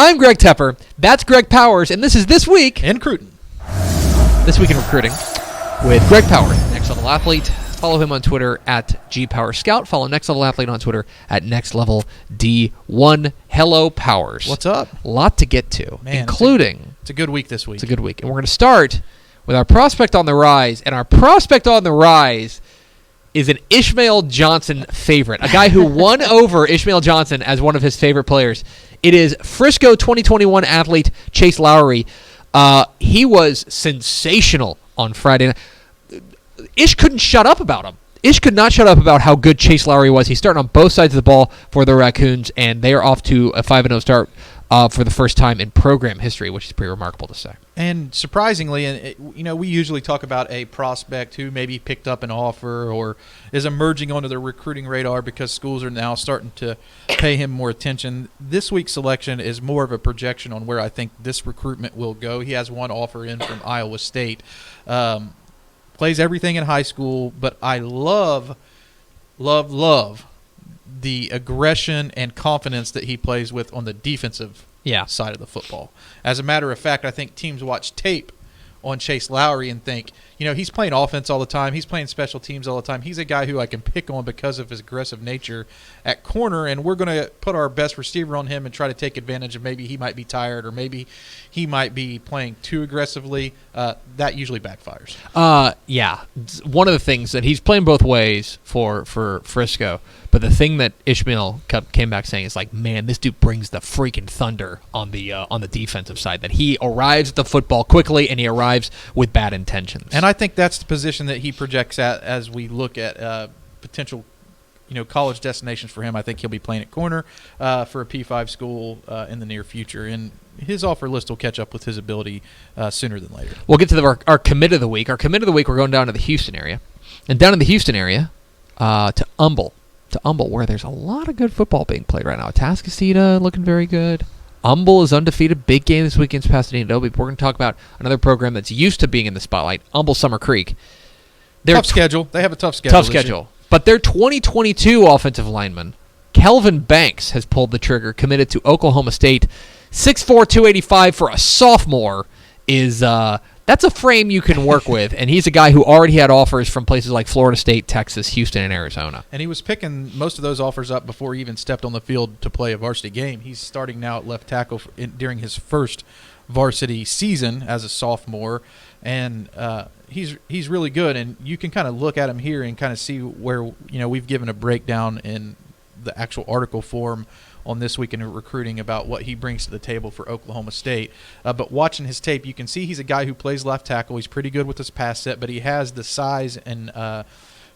I'm Greg Tepper. That's Greg Powers, and this is This Week in Recruiting. This Week in Recruiting with Greg Powers, Next Level Athlete. Follow him on Twitter at GPowerScout. Follow Next Level Athlete on Twitter at NextLevelD1. Hello, Powers. What's up? A lot to get to, Man, including... It's a good week this week. It's a good week. And we're going to start with our prospect on the rise. And our prospect on the rise is an Ishmael Johnson favorite, a guy who won over Ishmael Johnson as one of his favorite players. It is Frisco 2021 athlete Chase Lowery. He was sensational on Friday night. Ish couldn't shut up about him. Ish could not shut up about how good Chase Lowery was. He's starting on both sides of the ball for the Raccoons, and they are off to a 5-0 start for the first time in program history, which is pretty remarkable to say. And surprisingly, we usually talk about a prospect who maybe picked up an offer or is emerging onto the recruiting radar because schools are now starting to pay him more attention. This week's selection is more of a projection on where I think this recruitment will go. He has one offer in from Iowa State. Plays everything in high school, but I love the aggression and confidence that he plays with on the defensive side of the football. As a matter of fact, I think teams watch tape on Chase Lowery and think, he's playing offense all the time. He's playing special teams all the time. He's a guy who I can pick on because of his aggressive nature at corner, and we're going to put our best receiver on him and try to take advantage of maybe he might be tired or maybe he might be playing too aggressively. That usually backfires. One of the things that he's playing both ways for Frisco, but the thing that Ishmael came back saying is like, man, this dude brings the freaking thunder on the defensive side, that he arrives at the football quickly and he arrives with bad intentions. And I think that's the position that he projects at as we look at potential college destinations for him. I think he'll be playing at corner for a P5 school in the near future, and his offer list will catch up with his ability sooner than later. We'll get to our commit of the week. Our commit of the week, we're going down to the Houston area. And down in the Houston area, to Humble, where there's a lot of good football being played right now. Atascocita looking very good. Humble is undefeated. Big game this weekend against Pasadena Dobie. We're going to talk about another program that's used to being in the spotlight, Humble Summer Creek. Tough schedule. They have a tough schedule. Tough schedule. But their 2022 offensive lineman, Kelvin Banks, has pulled the trigger, committed to Oklahoma State. 6'4", 285 for a sophomore is that's a frame you can work with, and he's a guy who already had offers from places like Florida State, Texas, Houston, and Arizona. And he was picking most of those offers up before he even stepped on the field to play a varsity game. He's starting now at left tackle during his first varsity season as a sophomore, and he's really good. And you can kind of look at him here and kind of see where we've given a breakdown in the actual article form on This Week in Recruiting about what he brings to the table for Oklahoma State. But watching his tape, you can see he's a guy who plays left tackle. He's pretty good with his pass set, but he has the size and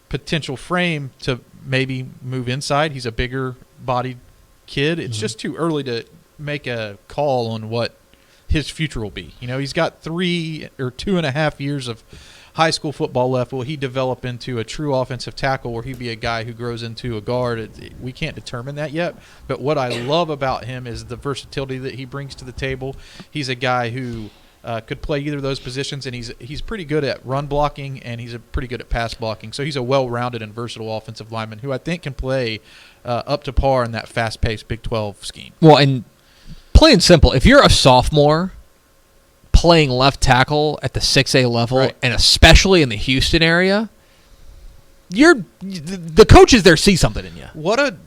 potential frame to maybe move inside. He's a bigger-bodied kid. It's just too early to make a call on what his future will be. He's got 3 or 2.5 years of high school football left. Will he develop into a true offensive tackle, or he be a guy who grows into a guard? We can't determine that yet. But what I love about him is the versatility that he brings to the table. He's a guy who could play either of those positions, and he's pretty good at run blocking, and he's pretty good at pass blocking. So he's a well-rounded and versatile offensive lineman who I think can play up to par in that fast-paced Big 12 scheme. Well, and plain simple, if you're a sophomore playing left tackle at the 6A level, right, and especially in the Houston area, the coaches there see something in you. What a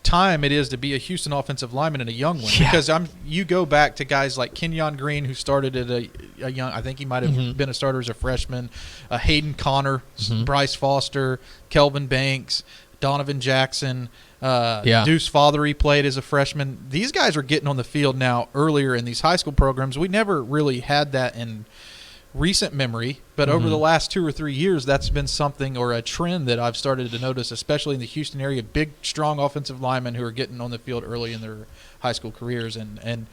time it is to be a Houston offensive lineman and a young one, because you go back to guys like Kenyon Green, who started at a young, I think he might have been a starter as a freshman, Hayden Connor, Bryce Foster, Kelvin Banks, Donovan Jackson, Deuce Fothery played as a freshman. These guys are getting on the field now earlier in these high school programs. We never really had that in recent memory, but over the last 2 or 3 years, that's been something, or a trend that I've started to notice, especially in the Houston area. Big, strong offensive linemen who are getting on the field early in their high school careers, and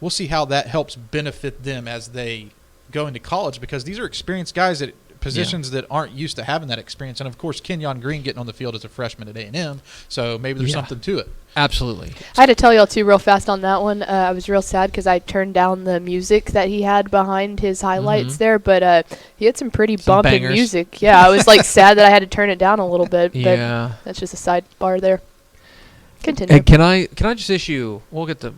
we'll see how that helps benefit them as they go into college, because these are experienced guys at positions that aren't used to having that experience. And, of course, Kenyon Green getting on the field as a freshman at A&M, so maybe there's something to it. Absolutely. I had to tell y'all, too, real fast on that one. I was real sad because I turned down the music that he had behind his highlights there, but he had some pretty bumping music. Yeah, I was, sad that I had to turn it down a little bit, but that's just a sidebar there. Continue. Hey, can I just issue – we'll get to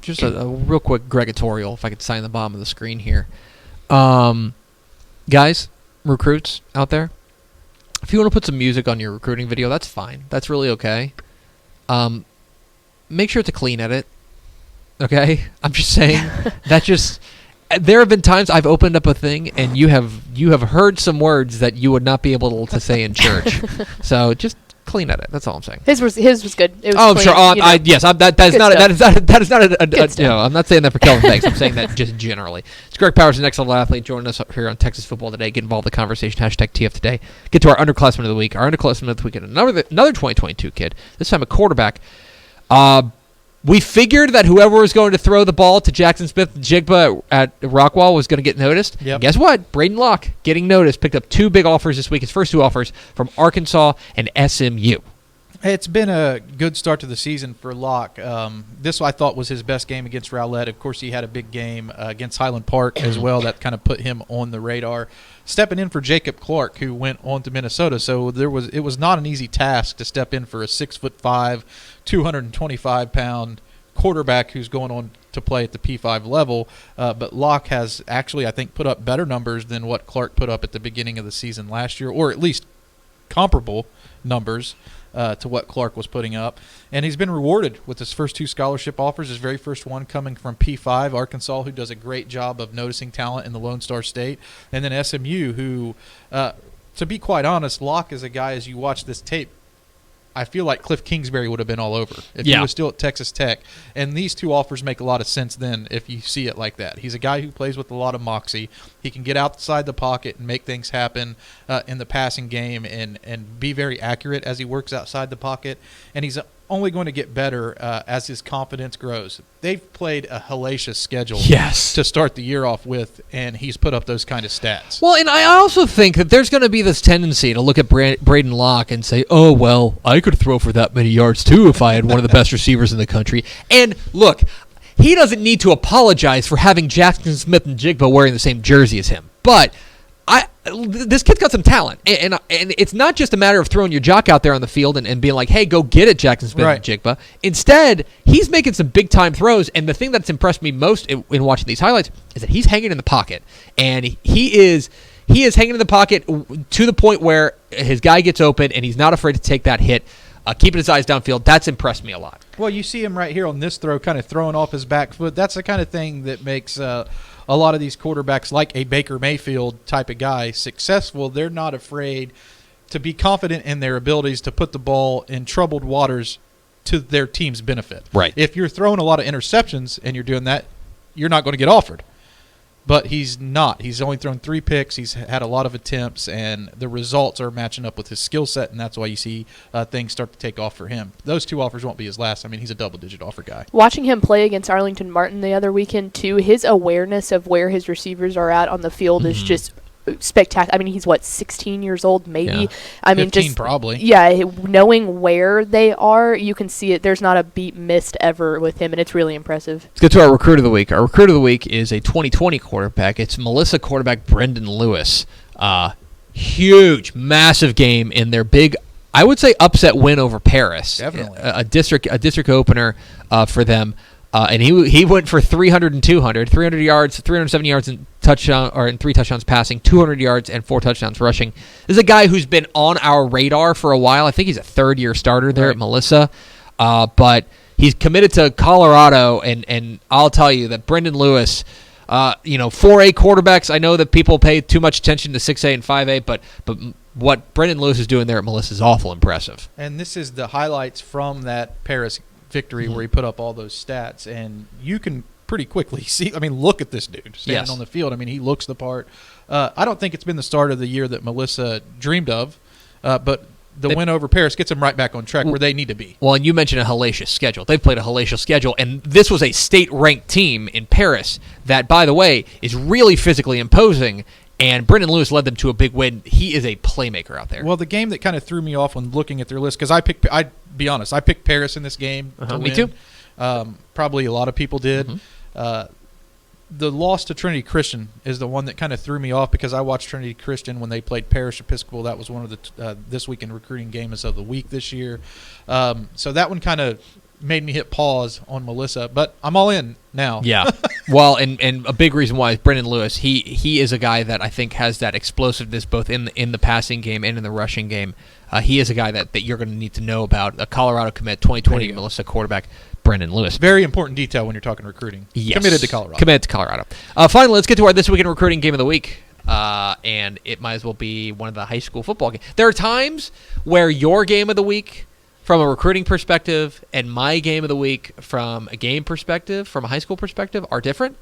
just a real quick Gregatorial, if I could sign the bottom of the screen here. Guys, recruits out there, if you want to put some music on your recruiting video, that's fine. That's really okay. Make sure it's a clean edit. Okay? I'm just saying. There have been times I've opened up a thing and you have heard some words that you would not be able to say in church. So just clean edit. That's all I'm saying. His was good. It was I'm clean, sure. That is not a I'm not saying that for Kelvin Banks. I'm saying that just generally. It's Greg Powers, the next level athlete, joining us here on Texas Football Today. Get involved in the conversation. #TF Today. Get to our underclassmen of the week. Our underclassmen of the week, and another 2022 kid. This time a quarterback. We figured that whoever was going to throw the ball to Jackson Smith-Njigba at Rockwall was going to get noticed. Yep. And guess what? Braden Locke getting noticed. Picked up 2 big offers this week. His first 2 offers from Arkansas and SMU. It's been a good start to the season for Locke. This I thought was his best game against Rowlett. Of course, he had a big game against Highland Park as well. That kind of put him on the radar. Stepping in for Jacob Clark, who went on to Minnesota. So it was not an easy task to step in for a 6'5", 225-pound quarterback who's going on to play at the P5 level. But Locke has actually, I think, put up better numbers than what Clark put up at the beginning of the season last year, or at least comparable numbers to what Clark was putting up. And he's been rewarded with his first 2 scholarship offers, his very first one coming from P5, Arkansas, who does a great job of noticing talent in the Lone Star State, and then SMU, who, to be quite honest, Locke is a guy, as you watch this tape, I feel like Cliff Kingsbury would have been all over if he was still at Texas Tech. And these 2 offers make a lot of sense then if you see it like that. He's a guy who plays with a lot of moxie. He can get outside the pocket and make things happen in the passing game and be very accurate as he works outside the pocket. And he's only going to get better as his confidence grows. They've played a hellacious schedule to start the year off with, and he's put up those kind of stats. Well, and I also think that there's going to be this tendency to look at Braden Locke and say, oh, well, I could throw for that many yards too if I had one of the best receivers in the country. And look, he doesn't need to apologize for having Jackson Smith-Njigba wearing the same jersey as him. But this kid's got some talent, and it's not just a matter of throwing your jock out there on the field and being like, hey, go get it, Jackson Smith-Njigba. Instead, he's making some big-time throws, and the thing that's impressed me most in watching these highlights is that he's hanging in the pocket, and he is hanging in the pocket to the point where his guy gets open, and he's not afraid to take that hit, keeping his eyes downfield. That's impressed me a lot. Well, you see him right here on this throw kind of throwing off his back foot. That's the kind of thing that makes a lot of these quarterbacks, like a Baker Mayfield type of guy, successful. They're not afraid to be confident in their abilities to put the ball in troubled waters to their team's benefit. Right. If you're throwing a lot of interceptions and you're doing that, you're not going to get offered. But he's not. He's only thrown 3 picks. He's had a lot of attempts, and the results are matching up with his skill set, and that's why you see things start to take off for him. Those 2 offers won't be his last. I mean, he's a double-digit offer guy. Watching him play against Arlington Martin the other weekend, too, his awareness of where his receivers are at on the field is just spectacular. I mean, he's 16 years old, maybe. Yeah. I mean, 15 just probably. Yeah, knowing where they are, you can see it. There's not a beat missed ever with him, and it's really impressive. Let's get to our recruit of the week. Our recruit of the week is a 2020 quarterback. It's Melissa quarterback Brendon Lewis. Huge, massive game in their big, I would say, upset win over Paris. Definitely. A district opener for them. And he went for 300 and 200, 300 yards, 370 yards and 3 touchdowns passing, 200 yards and 4 touchdowns rushing. This is a guy who's been on our radar for a while. I think he's a 3rd-year starter there at Melissa. But he's committed to Colorado, and I'll tell you that Brendon Lewis, 4A quarterbacks, I know that people pay too much attention to 6A and 5A, but what Brendon Lewis is doing there at Melissa is awful impressive. And this is the highlights from that Paris victory where he put up all those stats, and you can pretty quickly see. I mean, look at this dude standing on the field. I mean, he looks the part. I don't think it's been the start of the year that Melissa dreamed of, but the win over Paris gets them right back on track where they need to be. Well, and you mentioned a hellacious schedule. They've played a hellacious schedule, and this was a state-ranked team in Paris that, by the way, is really physically imposing. And Brendon Lewis led them to a big win. He is a playmaker out there. Well, the game that kind of threw me off when looking at their list, because I'd be honest, I picked Paris in this game to win. Me too. Probably a lot of people did. The loss to Trinity Christian is the one that kind of threw me off because I watched Trinity Christian when they played Parish Episcopal. That was one of the This Week in Recruiting games of the week this year. So that one kind of made me hit pause on Melissa, but I'm all in now. Yeah. Well, and a big reason why is Braden Lewis. He is a guy that I think has that explosiveness both in the passing game and in the rushing game. He is a guy that you're going to need to know about. A Colorado commit, 2020 Melissa quarterback, Braden Lewis. Very important detail when you're talking recruiting. Yes. Committed to Colorado. Committed to Colorado. Finally, let's get to our This Week in Recruiting Game of the Week. And it might as well be one of the high school football games. There are times where your game of the week from a recruiting perspective and my game of the week from a game perspective, from a high school perspective, are different.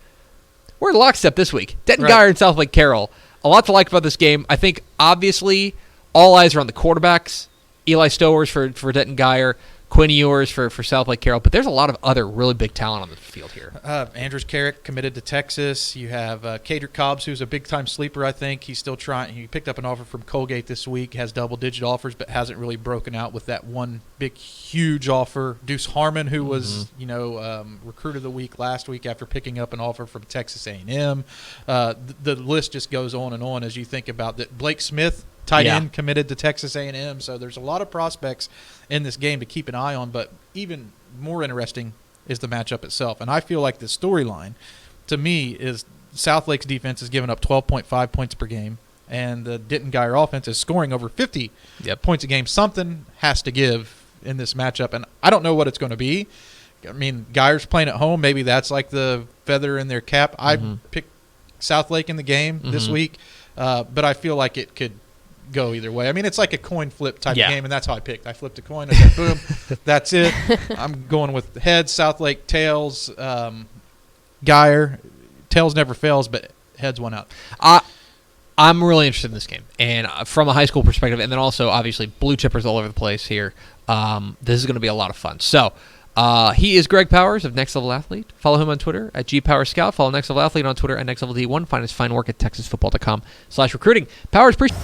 We're in lockstep this week. Denton Guyer and South Lake Carroll. A lot to like about this game. I think, obviously, all eyes are on the quarterbacks. Eli Stowers for Denton Guyer, Quinn Ewers for South Lake Carroll, but there's a lot of other really big talent on the field here. Andrews Carrick committed to Texas. You have Cadrick Cobbs, who's a big-time sleeper, I think. He's still trying. He picked up an offer from Colgate this week, has double-digit offers, but hasn't really broken out with that one big, huge offer. Deuce Harmon, who was, recruit of the week last week after picking up an offer from Texas A&M. The list just goes on as you think about that. Blake Smith, tight end, committed to Texas A&M. So there's a lot of prospects in this game to keep an eye on, but even more interesting is the matchup itself. And I feel like the storyline, to me, is South Lake's defense is giving up 12.5 points per game, and the Denton Guyer offense is scoring over 50 points a game. Something has to give in this matchup, and I don't know what it's going to be. I mean, Guyer's playing at home. Maybe that's like the feather in their cap. I picked South Lake in the game this week, but I feel like it could go either way. I mean, it's like a coin flip type of game, and that's how I picked. I flipped a coin. I said, boom, that's it. I'm going with heads, South Lake, tails, Guyer. Tails never fails, but heads won out. I'm really interested in this game, and from a high school perspective, and then also, obviously, blue chippers all over the place here. This is going to be a lot of fun. So, he is Greg Powers of Next Level Athlete. Follow him on Twitter at GPowersScout. Follow Next Level Athlete on Twitter at Next Level D1. Find his fine work at TexasFootball.com/recruiting. Powers, appreciate